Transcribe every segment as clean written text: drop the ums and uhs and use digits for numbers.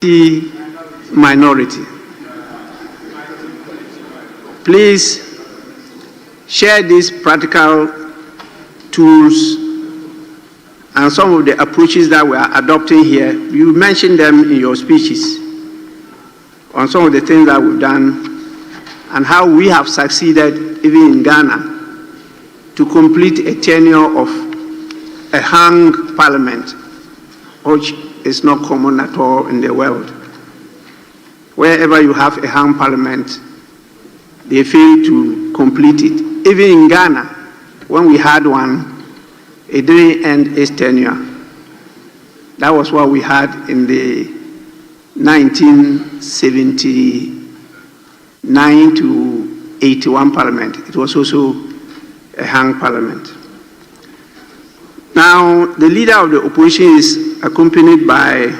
minority. Please share these practical tools and some of the approaches that we are adopting here. You mentioned them in your speeches on some of the things that we've done and how we have succeeded, even in Ghana, to complete a tenure of a hung parliament, which is not common at all in the world. Wherever you have a hung parliament, they fail to complete it. Even in Ghana, when we had one, it didn't end its tenure. That was what we had in the 1979 to 81 parliament. It was also a hung parliament. Now, the leader of the opposition is accompanied by,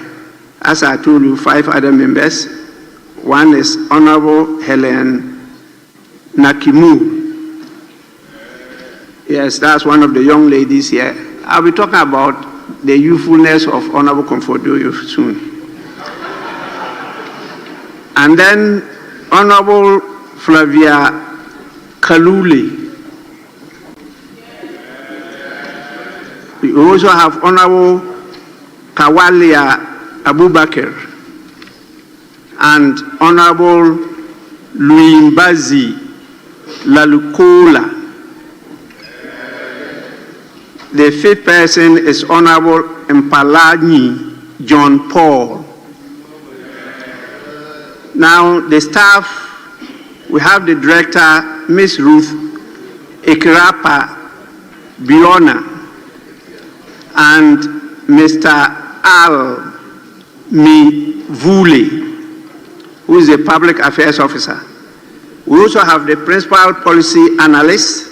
as I told you, 5 other members. One is Honorable Helen Nakimu. Yes, that's one of the young ladies here. I'll be talking about the youthfulness of Honorable Comfordoyo soon. And then Honorable Flavia Kalule. We also have Honorable Kawalia Abubakar and Honorable Luimbazi Lalukola. The 5th person is Honorable Mpalani John Paul. Now, the staff, we have the director, Ms. Ruth Ikirapa Biona, and Mr. Al Mivule, who is a public affairs officer. We also have the principal policy analyst,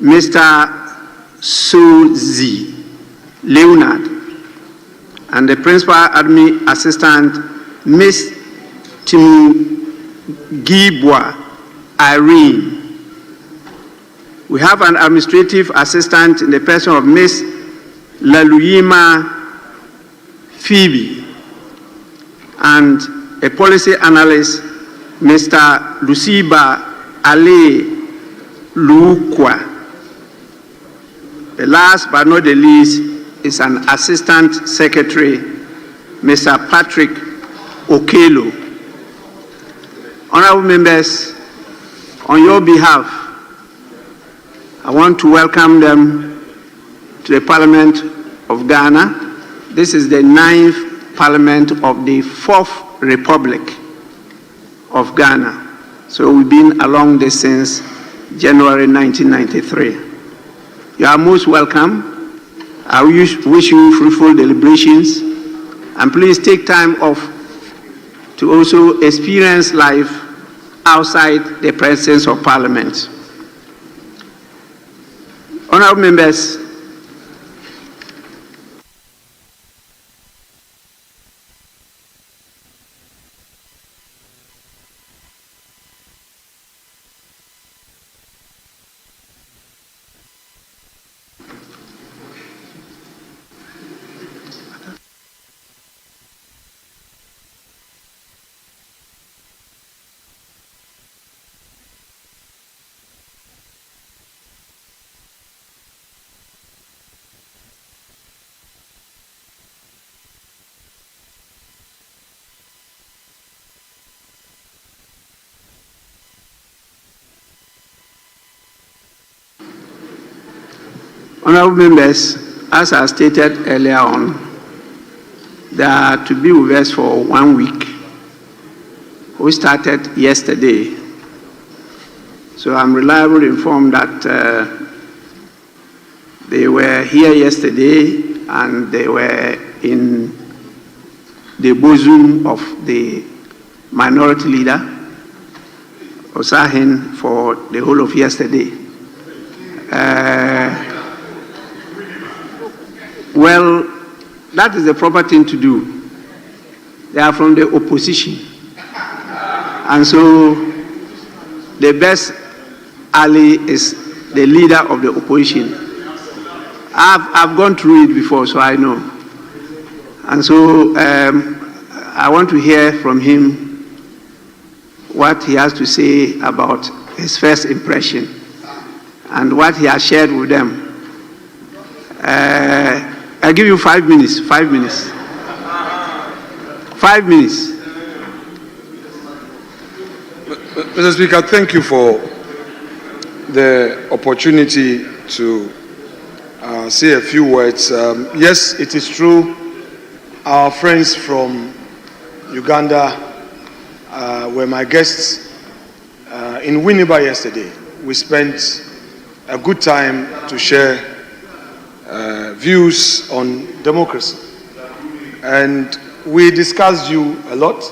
Mr. Suzy Leonard, and the principal admin assistant, Ms. Timugibwa Irene. We have an administrative assistant in the person of Ms. Laluyima Phoebe, and a policy analyst, Mr. Lusiba Ale Lukwa. The last but not the least is an assistant secretary, Mr. Patrick Okelo. Honorable members, on your behalf, I want to welcome them to the Parliament of Ghana. This is the 9th Parliament of the 4th Republic of Ghana. So we've been along this since January 1993. You are most welcome. I wish you fruitful deliberations, and please take time off to also experience life outside the presence of Parliament. Honorable members, Honorable members, as I stated earlier on, they are to be with us for 1 week. We started yesterday. So I'm reliably informed that they were here yesterday and they were in the bosom of the minority leader, Osahin, for the whole of yesterday. Well, that is the proper thing to do. They are from the opposition. And so the best ally is the leader of the opposition. I've gone through it before, so I know. And so I want to hear from him what he has to say about his first impression and what he has shared with them. I'll give you 5 minutes. 5 minutes. 5 minutes. Mr. Speaker, thank you for the opportunity to say a few words. Yes, it is true. Our friends from Uganda were my guests in Winneba yesterday. We spent a good time to share views on democracy. And we discussed you a lot.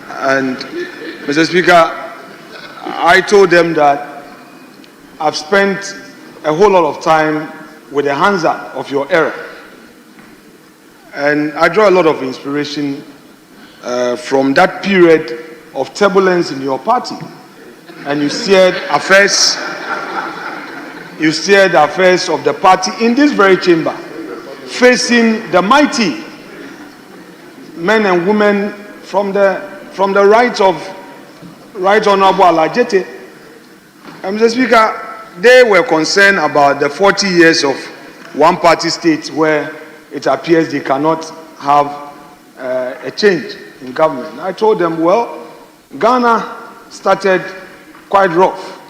And Mr. Speaker, I told them that I've spent a whole lot of time with the Hansa of your era. And I draw a lot of inspiration from that period of turbulence in your party. And you steered affairs of the party in this very chamber, facing the mighty men and women from the right Honorable Alajete. And Mr. Speaker, they were concerned about the 40 years of one-party state where it appears they cannot have a change in government. I told them, well, Ghana started quite rough,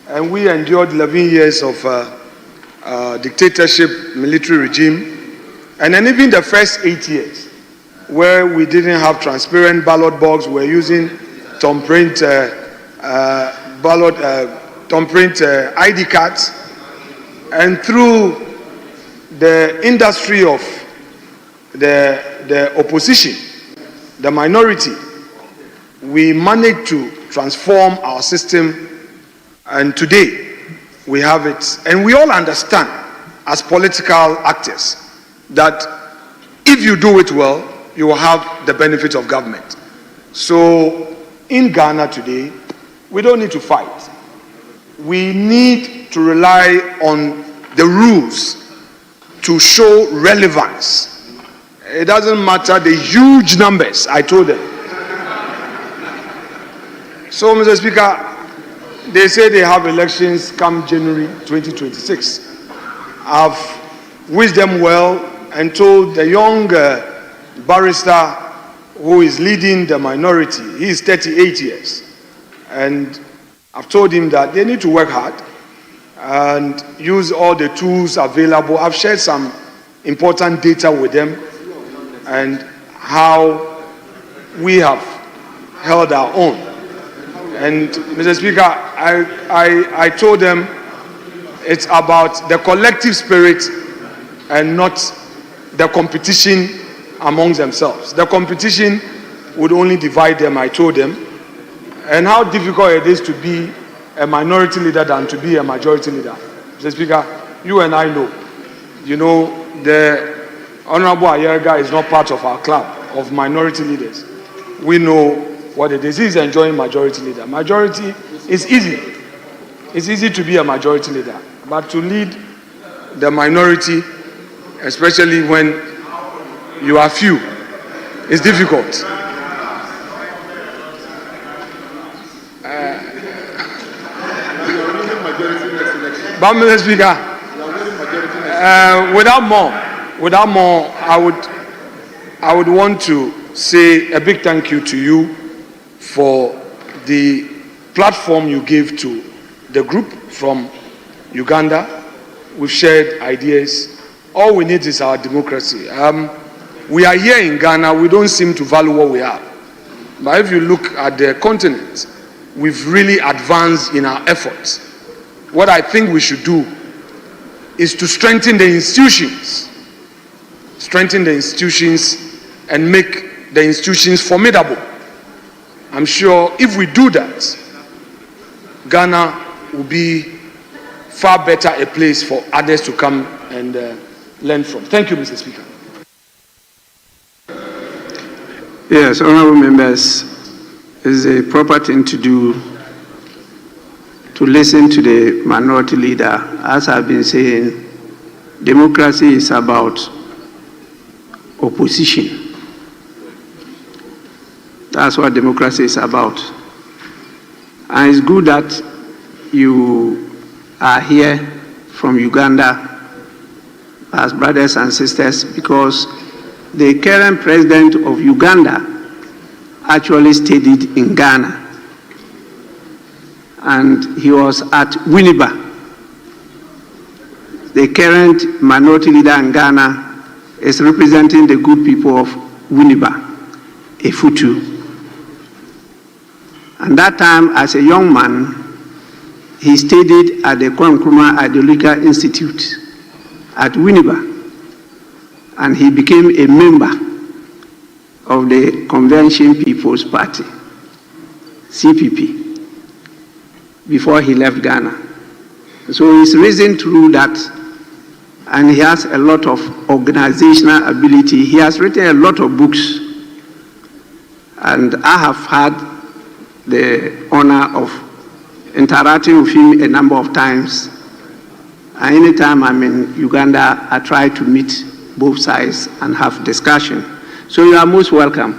and we endured 11 years of dictatorship, military regime, and then even the first 8 years, where we didn't have transparent ballot box, we were using thumbprint ID cards, and through the industry of the opposition, the minority, we managed to transform our system, and today we have it. And we all understand as political actors that if you do it well, you will have the benefit of government. So in Ghana today, we don't need to fight. We need to rely on the rules to show relevance. It doesn't matter the huge numbers, I told them. So, Mr. Speaker, they say they have elections come January 2026. I've wished them well and told the young barrister who is leading the minority, he is 38 years. And I've told him that they need to work hard and use all the tools available. I've shared some important data with them and how we have held our own. And Mr. Speaker, I told them it's about the collective spirit and not the competition amongst themselves. The competition would only divide them, I told them, and how difficult it is to be a minority leader than to be a majority leader. Mr. Speaker, you and I know, the Honorable Ayerga is not part of our club of minority leaders. We know what it is. He's enjoying majority leader. Majority is easy. It's easy to be a majority leader, but to lead the minority, especially when you are few, is difficult. But Mr. Speaker, without more, I would want to say a big thank you to you for the platform you gave to the group from Uganda. We've shared ideas. All we need is our democracy. We are here in Ghana. We don't seem to value what we have. But if you look at the continent, we've really advanced in our efforts. What I think we should do is to strengthen the institutions. Strengthen the institutions and make the institutions formidable. I'm sure if we do that, Ghana will be far better a place for others to come and learn from. Thank you, Mr. Speaker. Yes, honorable members, it's a proper thing to do to listen to the minority leader. As I've been saying, democracy is about opposition. That's what democracy is about. And it's good that you are here from Uganda as brothers and sisters, because the current president of Uganda actually studied in Ghana. And he was at Winneba. The current minority leader in Ghana is representing the good people of Winneba, Efutu. And that time, as a young man, he studied at the Nkrumah Ideological Institute at Winneba, and he became a member of the Convention People's Party, CPP, before he left Ghana. So he's risen through that, and he has a lot of organizational ability. He has written a lot of books, and I have had the honor of interacting with him a number of times. And anytime I'm in Uganda, I try to meet both sides and have discussion. So you are most welcome.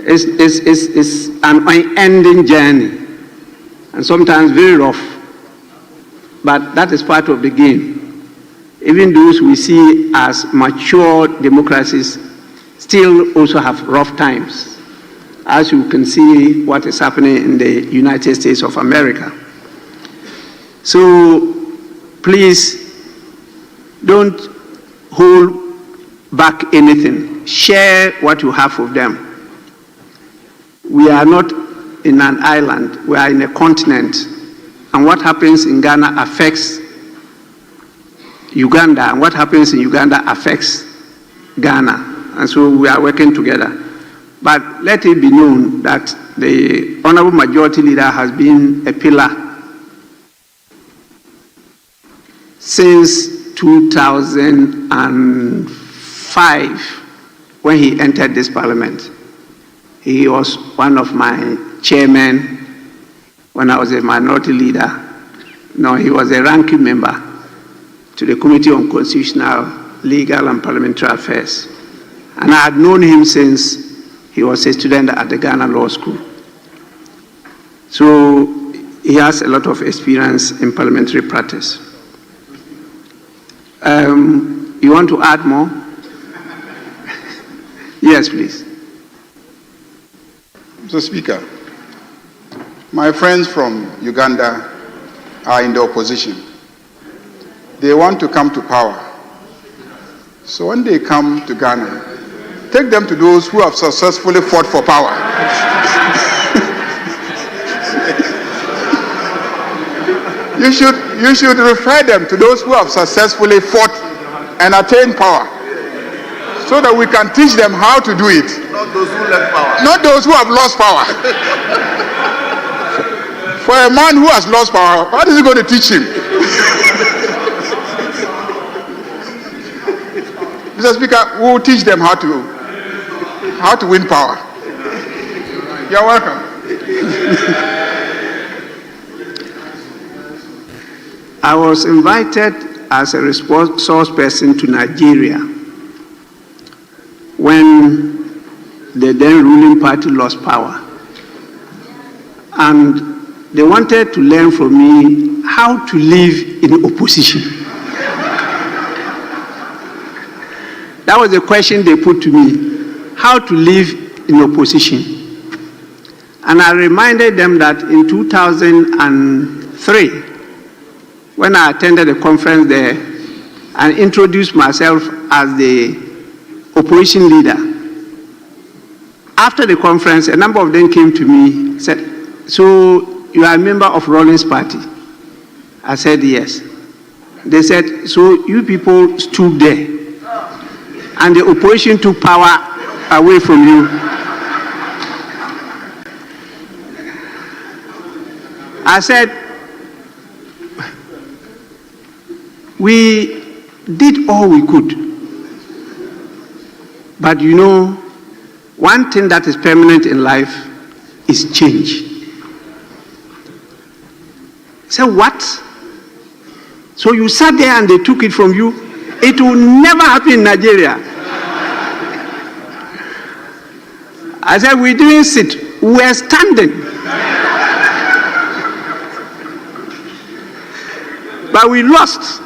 It's an unending journey, and sometimes very rough, but that is part of the game. Even those we see as mature democracies still also have rough times, as you can see what is happening in the United States of America. So please don't hold back anything. Share what you have with them. We are not in an island, we are in a continent, and what happens in Ghana affects Uganda, and what happens in Uganda affects Ghana, and so we are working together. But let it be known that the Honorable Majority Leader has been a pillar since 2005 when he entered this parliament. He was one of my chairmen when I was a minority leader. No, he was a ranking member to the Committee on Constitutional, Legal and Parliamentary Affairs. And I had known him since he was a student at the Ghana Law School. So he has a lot of experience in parliamentary practice. You want to add more? Yes, please. Mr. Speaker, my friends from Uganda are in the opposition. They want to come to power. So when they come to Ghana, take them to those who have successfully fought for power. You should refer them to those who have successfully fought and attained power, so that we can teach them how to do it. Not those who left power. Not those who have lost power. For a man who has lost power, what is he going to teach him? Mr. Speaker, we will teach them how to win power. You're welcome. I was invited as a resource person to Nigeria when the then ruling party lost power. And they wanted to learn from me how to live in opposition. That was the question they put to me, how to live in opposition. And I reminded them that in 2003, when I attended a conference there and introduced myself as the opposition leader, after the conference, a number of them came to me and said, "So you are a member of Rawlings Party?" I said, "Yes." They said, "So you people stood there and the opposition took power away from you?" I said, "We did all we could. But you know, one thing that is permanent in life is change." I said, "What? So you sat there and they took it from you? It will never happen in Nigeria." I said, we didn't sit, we were standing. But we lost.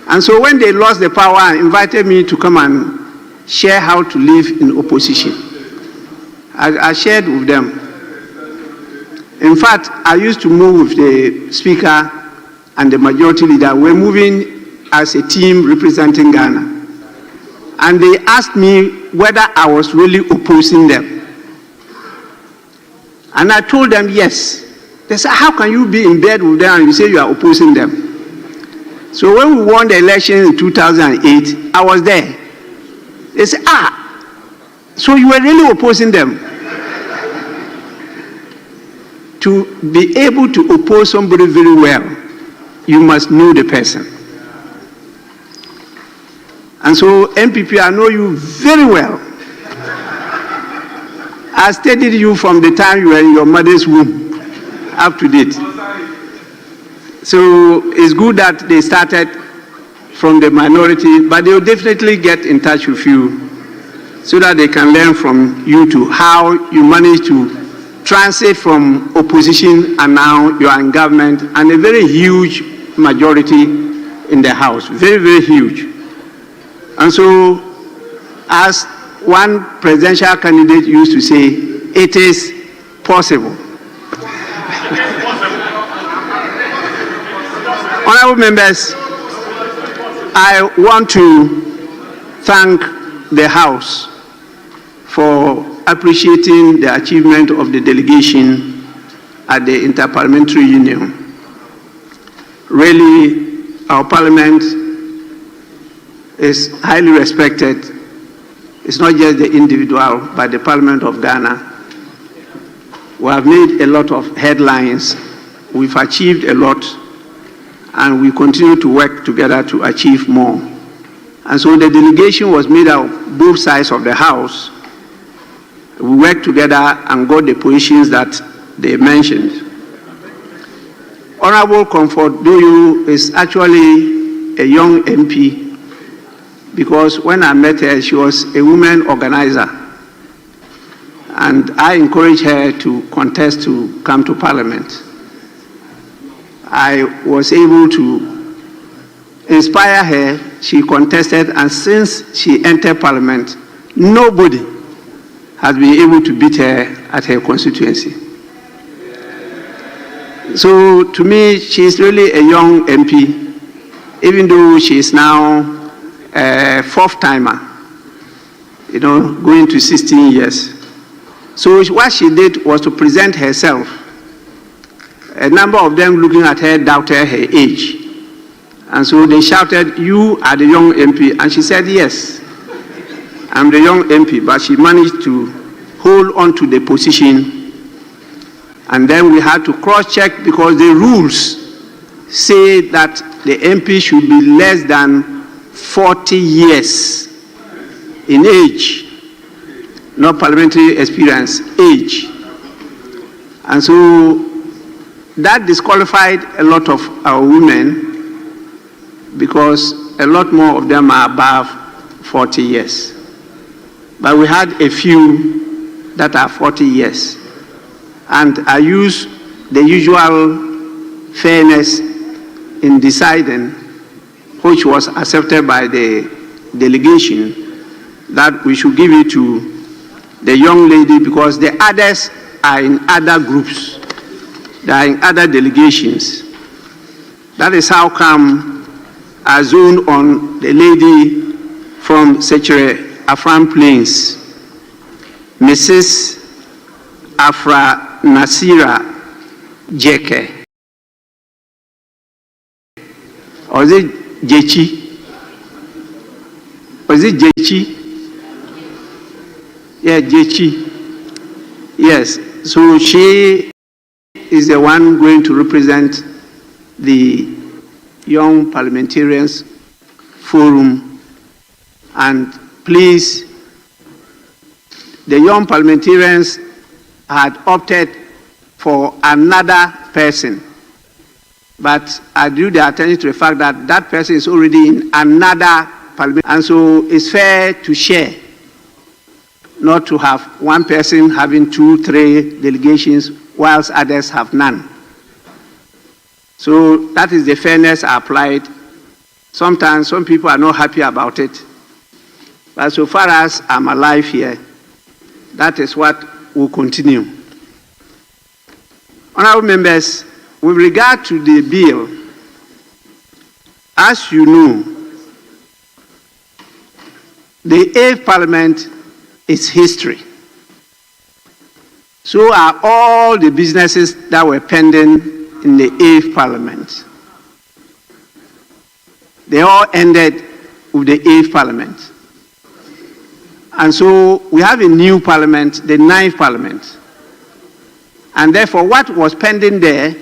And so when they lost the power and invited me to come and share how to live in opposition, I shared with them. In fact, I used to move with the speaker and the majority leader. We're moving as a team representing Ghana. And they asked me whether I was really opposing them. And I told them yes. They said, how can you be in bed with them and you say you are opposing them? So when we won the election in 2008, I was there. They said, so you were really opposing them? To be able to oppose somebody very well, you must know the person. And so, MPP, I know you very well. I studied you from the time you were in your mother's womb up to date. So it's good that they started from the minority, but they will definitely get in touch with you so that they can learn from you too how you manage to transit from opposition and now you are in government and a very huge majority in the House, very, very huge. And so, as one presidential candidate used to say, it is possible. Honorable members, I want to thank the House for appreciating the achievement of the delegation at the Interparliamentary Union. Really, our parliament is highly respected. It's not just the individual, but the Parliament of Ghana. We have made a lot of headlines. We've achieved a lot, and we continue to work together to achieve more. And so the delegation was made out of both sides of the House. We worked together and got the positions that they mentioned. Honorable Comfort Doyu is actually a young MP, because when I met her, she was a woman organizer. And I encouraged her to contest to come to Parliament. I was able to inspire her. She contested, and since she entered Parliament, nobody has been able to beat her at her constituency. So to me, she's really a young MP, even though she is now a fourth timer, going to 16 years. So what she did was to present herself. A number of them looking at her doubted her age. And so they shouted, "You are the young MP." And she said, "Yes, I'm the young MP," but she managed to hold on to the position. And then we had to cross-check because the rules say that the MP should be less than 40 years in age, not parliamentary experience, age. And so that disqualified a lot of our women because a lot more of them are above 40 years. But we had a few that are 40 years. And I use the usual fairness in deciding, which was accepted by the delegation, that we should give it to the young lady because the others are in other groups. They are in other delegations. That is how come I zoned on the lady from Sechere Afram Plains, Mrs. Afra Nasira Jeke. Or is it Jechi? Or is it Jechi? Yeah, Jechi. Yes, so she is the one going to represent the Young Parliamentarians Forum. And please, the young parliamentarians had opted for another person. But I drew the attention to the fact that that person is already in another parliament. And so it's fair to share. not to have one person having 2, 3 delegations, whilst others have none. So that is the fairness applied. Sometimes some people are not happy about it. But so far as I'm alive here, that is what will continue. Honorable members, with regard to the bill, as you know, the 8th Parliament is history. So are all the businesses that were pending in the 8th Parliament. They all ended with the 8th Parliament. And so we have a new Parliament, the 9th Parliament. And therefore, what was pending there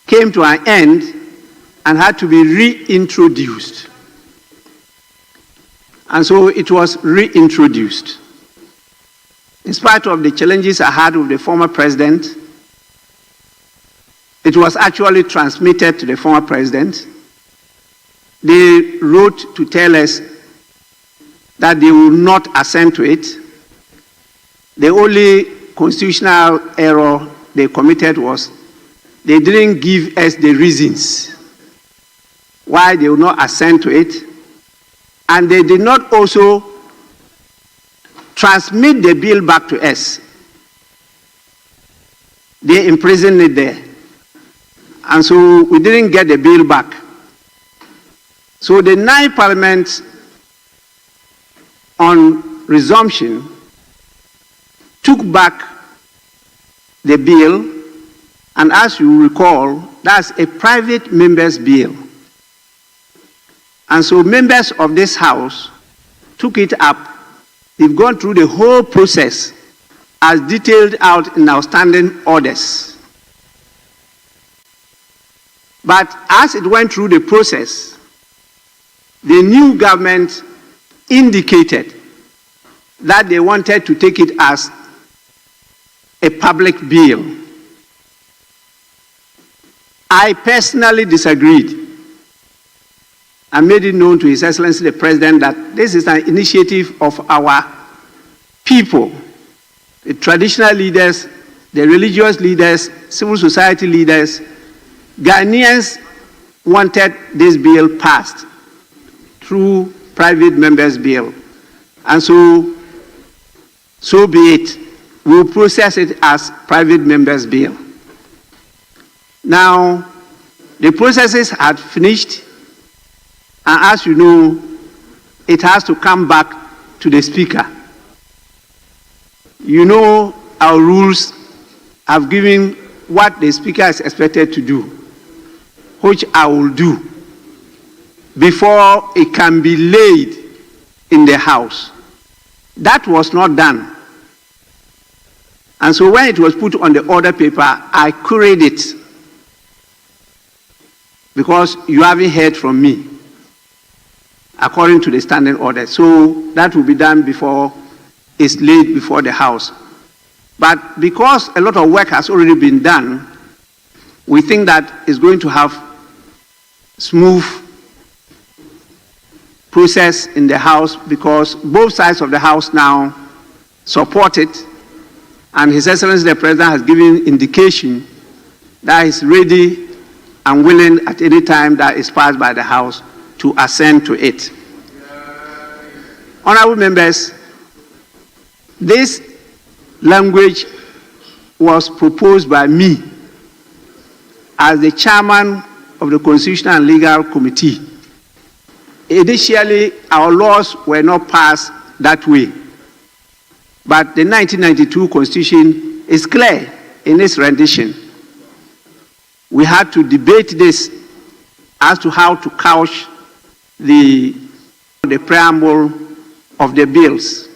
came to an end and had to be reintroduced. And so it was reintroduced. In spite of the challenges I had with the former president, it was actually transmitted to the former president. They wrote to tell us that they will not assent to it. The only constitutional error they committed was they didn't give us the reasons why they will not assent to it, and they did not also transmit the bill back to us. They imprisoned it there. And so we didn't get the bill back. So the 9th Parliament, on resumption, took back the bill, and as you recall, that's a private member's bill. And so members of this House took it up. They've gone through the whole process as detailed out in our standing orders. But as it went through the process, the new government indicated that they wanted to take it as a public bill. I personally disagreed. I made it known to His Excellency the President that this is an initiative of our people, the traditional leaders, the religious leaders, civil society leaders. Ghanaians wanted this bill passed through private members' bill. And so be it. We will process it as private members' bill. Now, the processes had finished, and as you know, it has to come back to the Speaker. You know, our rules have given what the Speaker is expected to do, which I will do before it can be laid in the House. That was not done. And so when it was put on the order paper, I queried it because you haven't heard from me according to the standing order. So that will be done before it's laid before the House. But because a lot of work has already been done, we think that it's going to have smooth process in the House because both sides of the House now support it, and His Excellency the President has given indication that he's ready and willing at any time that is passed by the House to assent to it. Honorable members, this language was proposed by me as the chairman of the Constitutional and Legal Committee. Initially, our laws were not passed that way. But the 1992 Constitution is clear in its rendition. We had to debate this as to how to couch the preamble of the bills.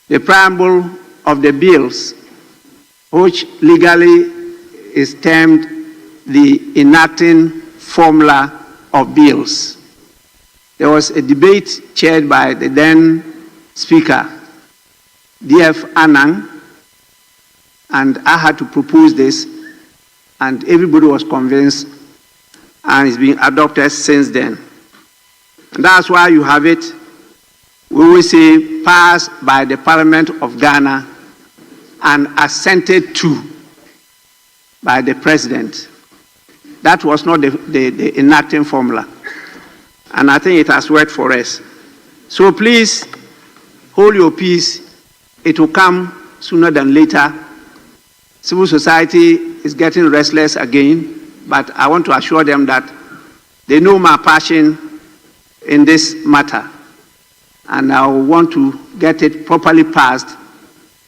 The preamble of the bills, which legally is termed the enacting formula of bills. There was a debate chaired by the then Speaker, D.F. Anang, and I had to propose this, and everybody was convinced, and it's been adopted since then. And that's why you have it. We will say passed by the Parliament of Ghana and assented to by the President. That was not the enacting formula. And I think it has worked for us. So please, hold your peace. It will come sooner than later. Civil society is getting restless again, but I want to assure them that they know my passion in this matter. And I want to get it properly passed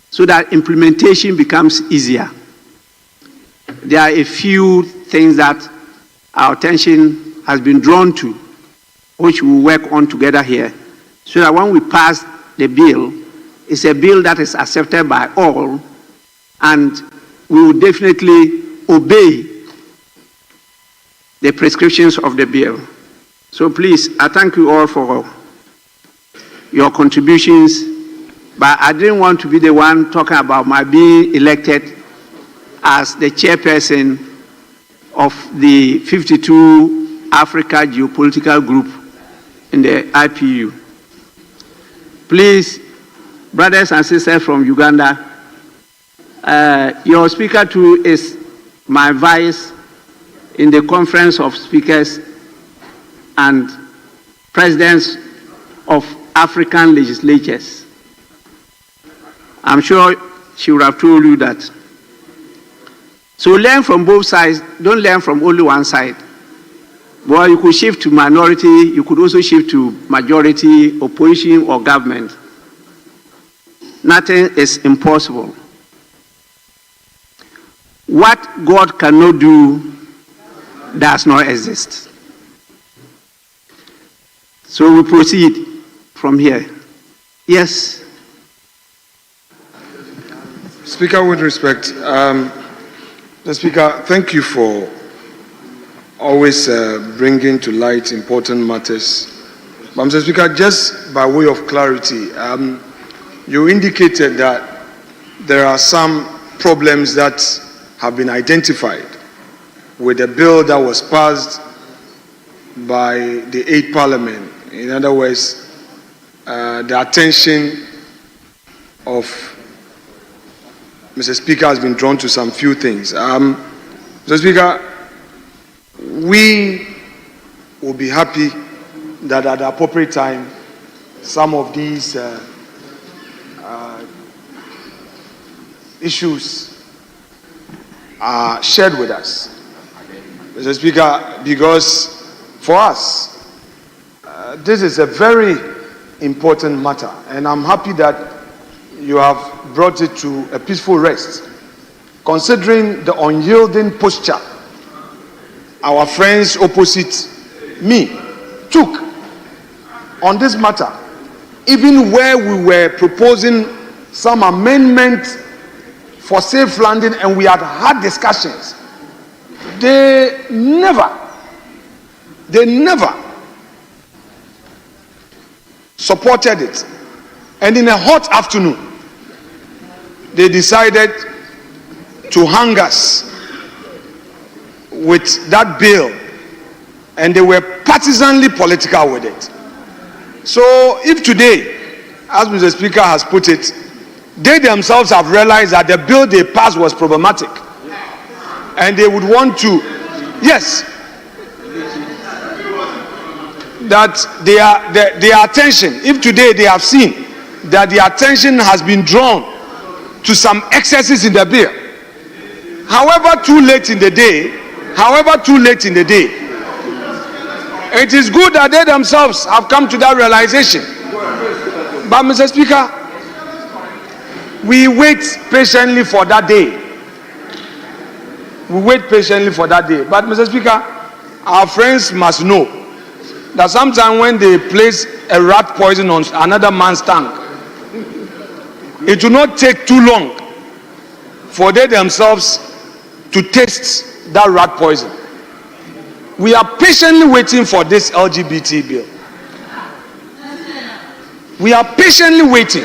so that implementation becomes easier. There are a few things that our attention has been drawn to, which we will work on together here, so that when we pass the bill, it's a bill that is accepted by all, and we will definitely obey the prescriptions of the bill. So please, I thank you all for your contributions, but I didn't want to be the one talking about my being elected as the chairperson of the 52 Africa Geopolitical Group in the IPU. Please, brothers and sisters from Uganda, your speaker too is my vice in the Conference of Speakers and Presidents of African Legislatures. I'm sure she would have told you that. So learn from both sides, don't learn from only one side. Well, you could shift to minority, you could also shift to majority, opposition, or government. Nothing is impossible. What God cannot do does not exist. So we proceed from here. Yes. Speaker, with respect, the Speaker, thank you for always bringing to light important matters. But Mr. Speaker, just by way of clarity, you indicated that there are some problems that have been identified with the bill that was passed by the 8th Parliament. In other words, the attention of Mr. Speaker has been drawn to some few things. Mr. Speaker, we will be happy that at the appropriate time, some of these issues are shared with us. Mr. Speaker, because for us, this is a very important matter, and I'm happy that you have brought it to a peaceful rest, considering the unyielding posture our friends opposite me took on this matter, even where we were proposing some amendment for safe landing and we had had discussions. They never supported it. And in a hot afternoon, they decided to hang us with that bill, and they were partisanly political with it. So if today, as Mr. Speaker has put it, they themselves have realized that the bill they passed was problematic, and they would want to, yes, that their attention, if today they have seen that the attention has been drawn to some excesses in the bill, however too late in the day, it is good that they themselves have come to that realization. But Mr. Speaker, we wait patiently for that day. But Mr. Speaker, our friends must know that sometimes when they place a rat poison on another man's tongue, it will not take too long for they themselves to taste that rat poison. We are patiently waiting for this LGBT bill. We are patiently waiting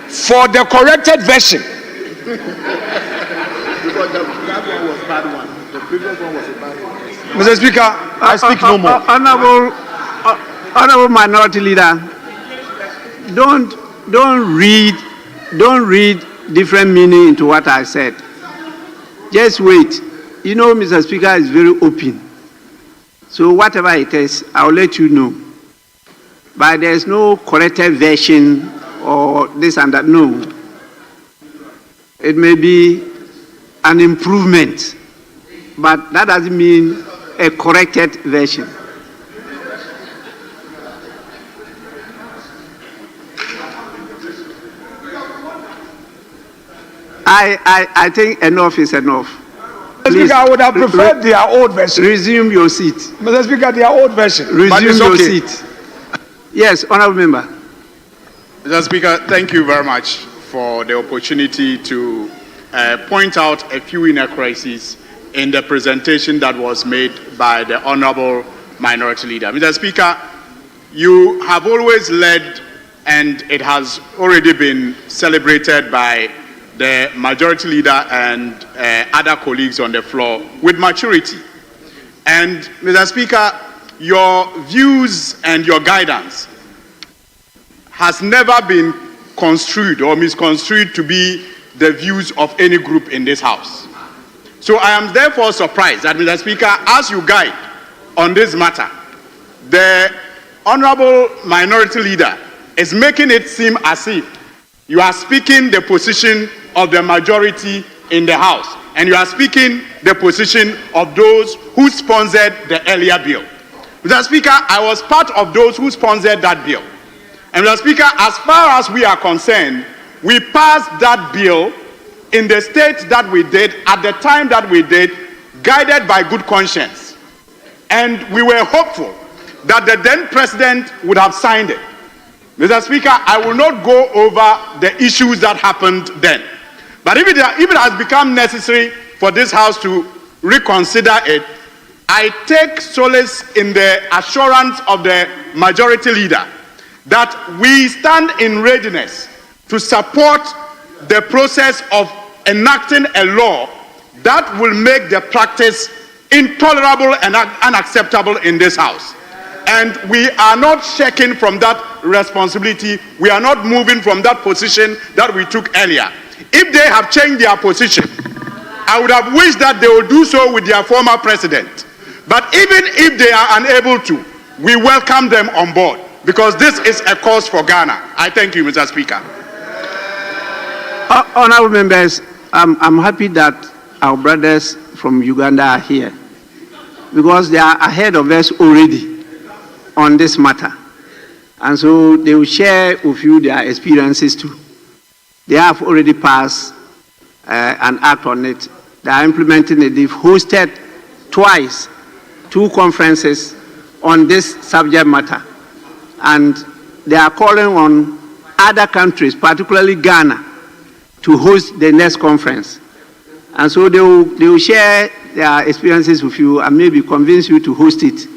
for the corrected version. Because that one was bad one. The previous one was a bad one. Mr. Speaker, I speak no more. Honorable Minority Leader, don't read different meaning into what I said. Just wait. You know, Mr. Speaker is very open. So whatever it is, I'll let you know. But there's no corrected version or this and that. No. It may be an improvement, but that doesn't mean a corrected version. I think enough is enough. Mr. Speaker, I would have preferred their old version. Resume your seat. Mr. Speaker, their old version. Resume your seat. Yes, Honourable Member. Mr. Speaker, thank you very much for the opportunity to point out a few inaccuracies in the presentation that was made by the Honourable Minority Leader. Mr. Speaker, you have always led, and it has already been celebrated by the Majority Leader and other colleagues on the floor with maturity. And Mr. Speaker, your views and your guidance has never been construed or misconstrued to be the views of any group in this House. So I am therefore surprised that, Mr. Speaker, as you guide on this matter, the Honourable Minority Leader is making it seem as if you are speaking the position of the majority in the House, and you are speaking the position of those who sponsored the earlier bill. Mr. Speaker, I was part of those who sponsored that bill. And Mr. Speaker, as far as we are concerned, we passed that bill in the state that we did, at the time that we did, guided by good conscience. And we were hopeful that the then president would have signed it. Mr. Speaker, I will not go over the issues that happened then. But if it has become necessary for this House to reconsider it, I take solace in the assurance of the Majority Leader that we stand in readiness to support the process of enacting a law that will make the practice intolerable and unacceptable in this House. And we are not shaking from that responsibility. We are not moving from that position that we took earlier. If they have changed their position, I would have wished that they would do so with their former president. But even if they are unable to, we welcome them on board, because this is a cause for Ghana. I thank you, Mr. Speaker. Honourable members, I'm happy that our brothers from Uganda are here, because they are ahead of us already on this matter. And so they will share with you their experiences too. They have already passed an act on it. They are implementing it. They've hosted twice 2 conferences on this subject matter. And they are calling on other countries, particularly Ghana, to host the next conference. And so they will share their experiences with you and maybe convince you to host it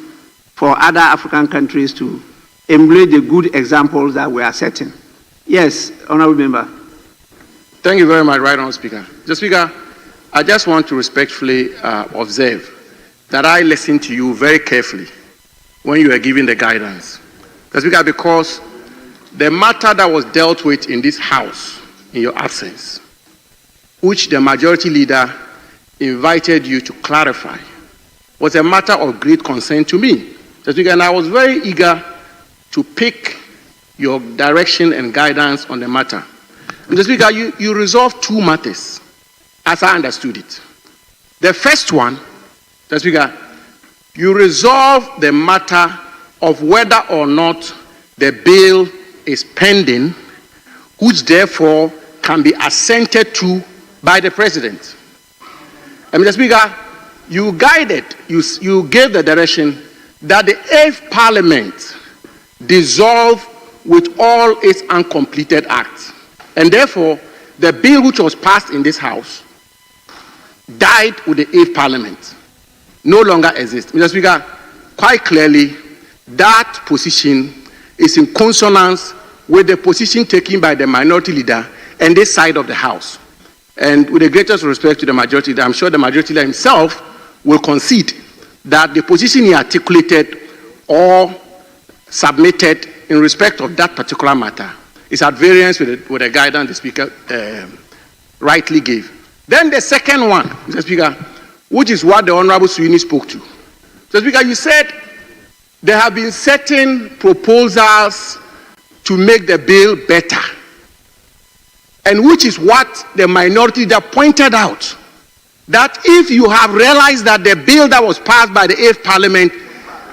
for other African countries to emulate the good examples that we are setting. Yes, Honourable Member. Thank you very much, Right Honourable Speaker. Mr. Speaker, I just want to respectfully observe that I listened to you very carefully when you were giving the guidance. Mr. Speaker, because the matter that was dealt with in this House in your absence, which the Majority Leader invited you to clarify, was a matter of great concern to me. Mr. Speaker, and I was very eager to pick your direction and guidance on the matter. Mr. Speaker, you resolved 2 matters, as I understood it. The first one, Mr. Speaker, you resolved the matter of whether or not the bill is pending, which therefore can be assented to by the President. And Mr. Speaker, you guided, you gave the direction that the 8th Parliament dissolve with all its uncompleted acts. And therefore, the bill which was passed in this House died with the 8th Parliament, no longer exists. Mr. Speaker, quite clearly, that position is in consonance with the position taken by the Minority Leader and this side of the House. And with the greatest respect to the Majority Leader, I'm sure the Majority Leader himself will concede that the position he articulated or submitted in respect of that particular matter is at variance with the guidance the Speaker rightly gave. Then the second one, Mr. Speaker, which is what the Honorable Suini spoke to. Mr. Speaker, you said there have been certain proposals to make the bill better, and which is what the minority leader pointed out, that if you have realized that the bill that was passed by the 8th Parliament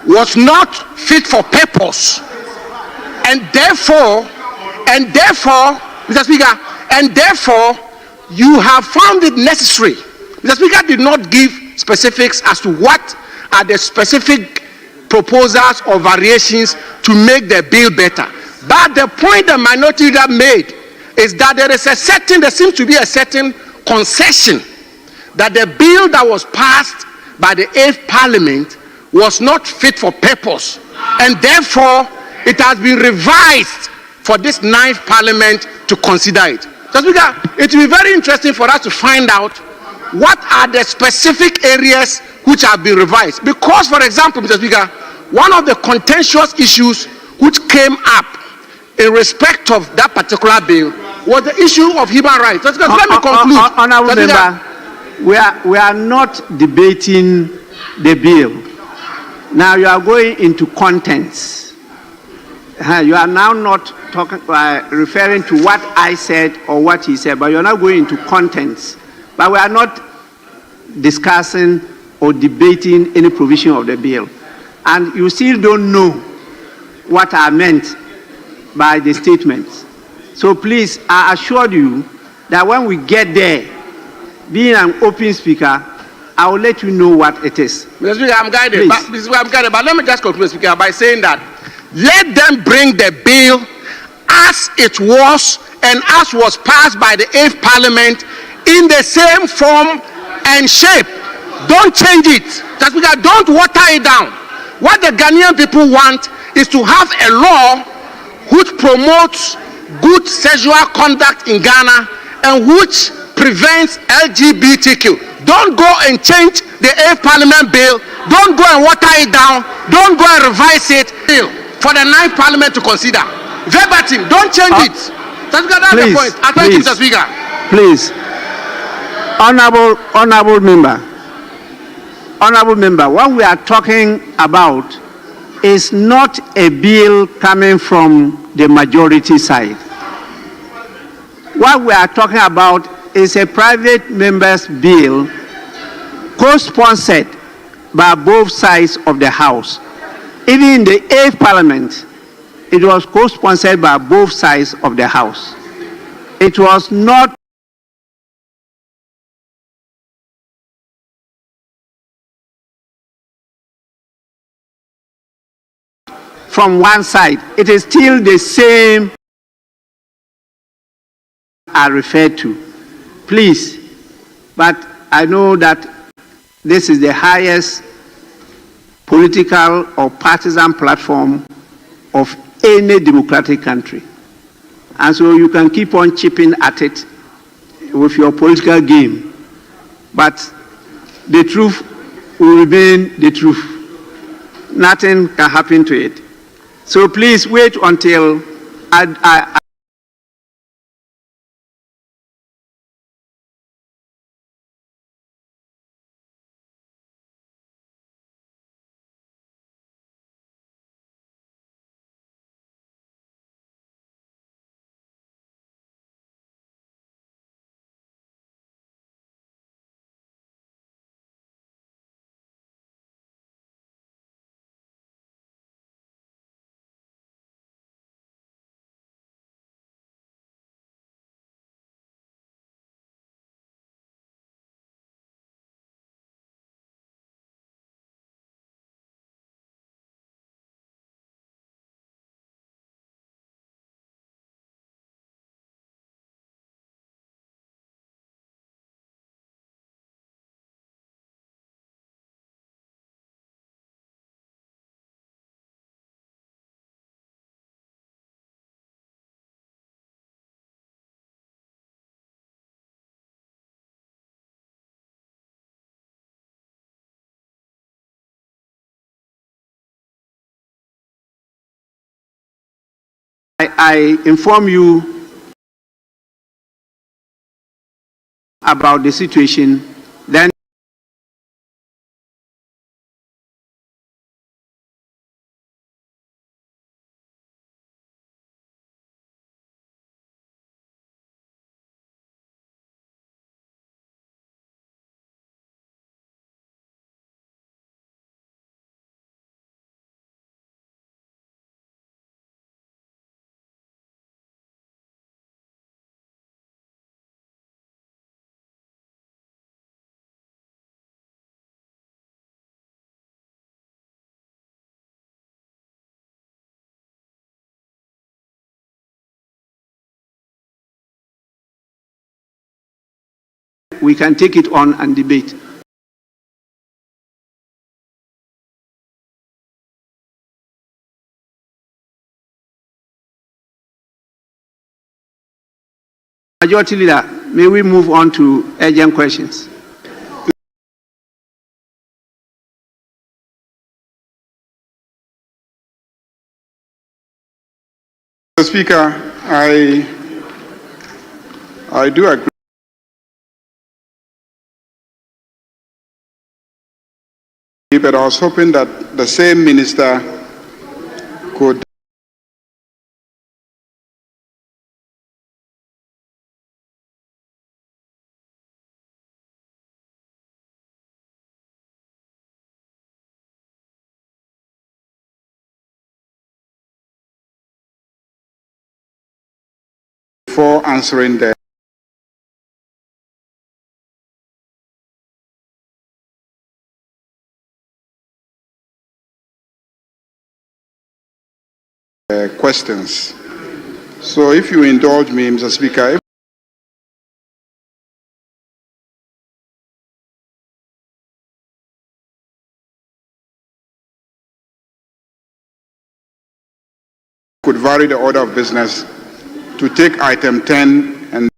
was not fit for purpose, and therefore, Mr. Speaker, and therefore, you have found it necessary. Mr. Speaker did not give specifics as to what are the specific proposals or variations to make the bill better. But the point the minority leader made is that there seems to be a certain concession that the bill that was passed by the 8th Parliament was not fit for purpose, and therefore it has been revised for this 9th Parliament to consider it. So, Speaker, it will be very interesting for us to find out what are the specific areas which have been revised. Because, for example, Mr. Speaker, one of the contentious issues which came up in respect of that particular bill was the issue of human rights. Let me conclude. Honourable Member, we are not debating the bill. Now you are going into contents. You are now not talking, referring to what I said or what he said, but you are not going into contents. But we are not discussing or debating any provision of the bill. And you still don't know what I meant by the statements. So please, I assure you that when we get there, being an open speaker, I will let you know what it is. Mr. Speaker, I'm guided. But let me just conclude, Speaker, by saying that let them bring the bill as it was and as was passed by the 8th Parliament in the same form and shape. Don't change it. Mr. Speaker, don't water it down. What the Ghanaian people want is to have a law which promotes good sexual conduct in Ghana and which prevents LGBTQ. Don't go and change the 8th Parliament bill. Don't go and water it down. Don't go and revise it for the 9th Parliament to consider. Verbatim, don't change it. That's the point. I thank you, Mr. Speaker. Please. Honourable member, what we are talking about is not a bill coming from the majority side. What we are talking about is a private member's bill co-sponsored by both sides of the House. Even in the 8th Parliament, it was co-sponsored by both sides of the House. It was not from one side. It is still the same I referred to. Please, but I know that this is the highest political or partisan platform of any democratic country. And so you can keep on chipping at it with your political game. But the truth will remain the truth. Nothing can happen to it. So please wait until I I inform you about the situation, then we can take it on and debate. Majority Leader, may we move on to urgent questions? Mr. Speaker, I do agree. But I was hoping that the same minister could before answering the questions. So if you indulge me, Mr. Speaker, if could vary the order of business to take item 10 and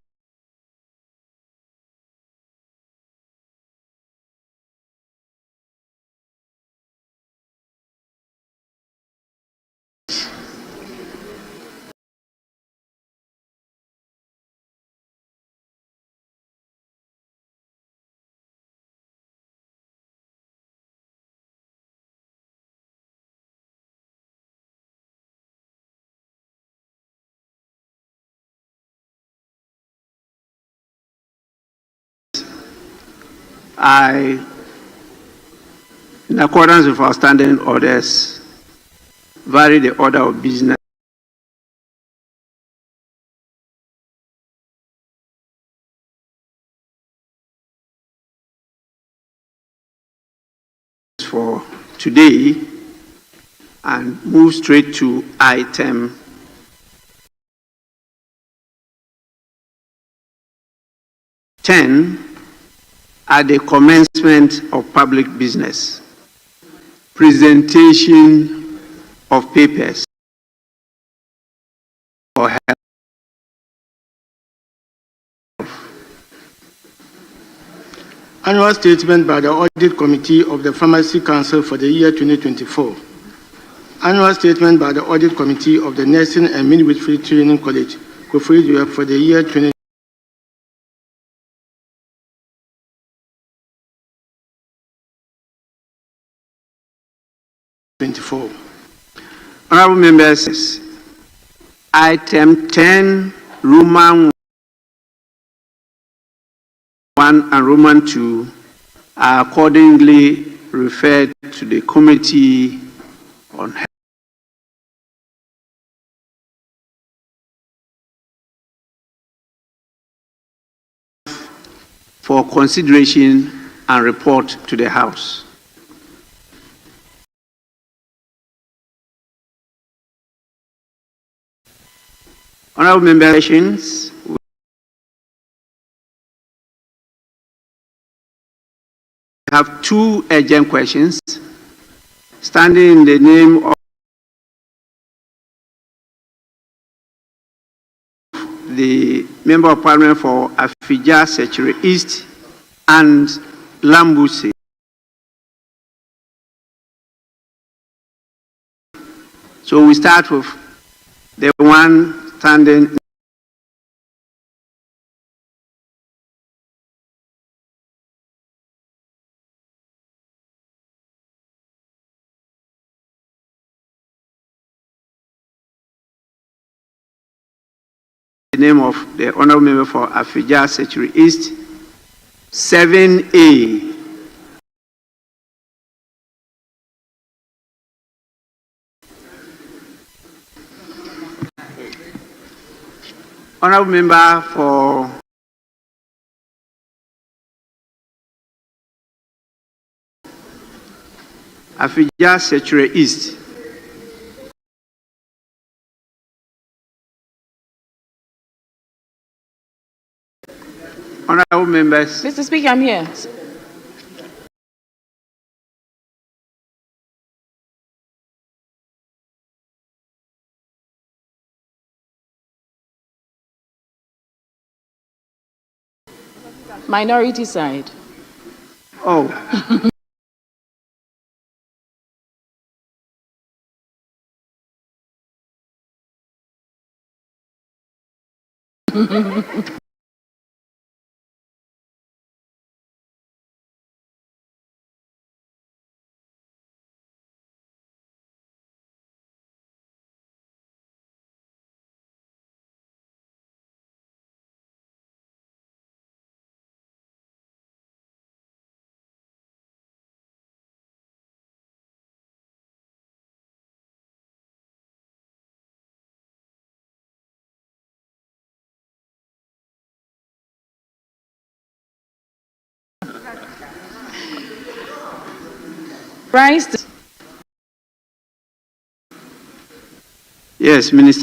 In accordance with our standing orders, vary the order of business for today and move straight to item 10 at the commencement of public business. Presentation of papers or health. Annual statement by the Audit Committee of the Pharmacy Council for the year 2024. Annual statement by the Audit Committee of the Nursing and Midwifery Training College for the year 2024. Honorable members, item 10, Roman 1 and Roman 2 are accordingly referred to the Committee on Health. For consideration and report to the House. Honorable members, we have two urgent questions standing in the name of the Member of Parliament for Afija Secretary East and Lambuse. So we start with the one standing the name of the honorable member for Afija Secretary East, 7A. Honorable member for Afija Secretary East. Honorable members. Mr. Speaker, I'm here. Minority side. Oh. Christ. Yes, Minister.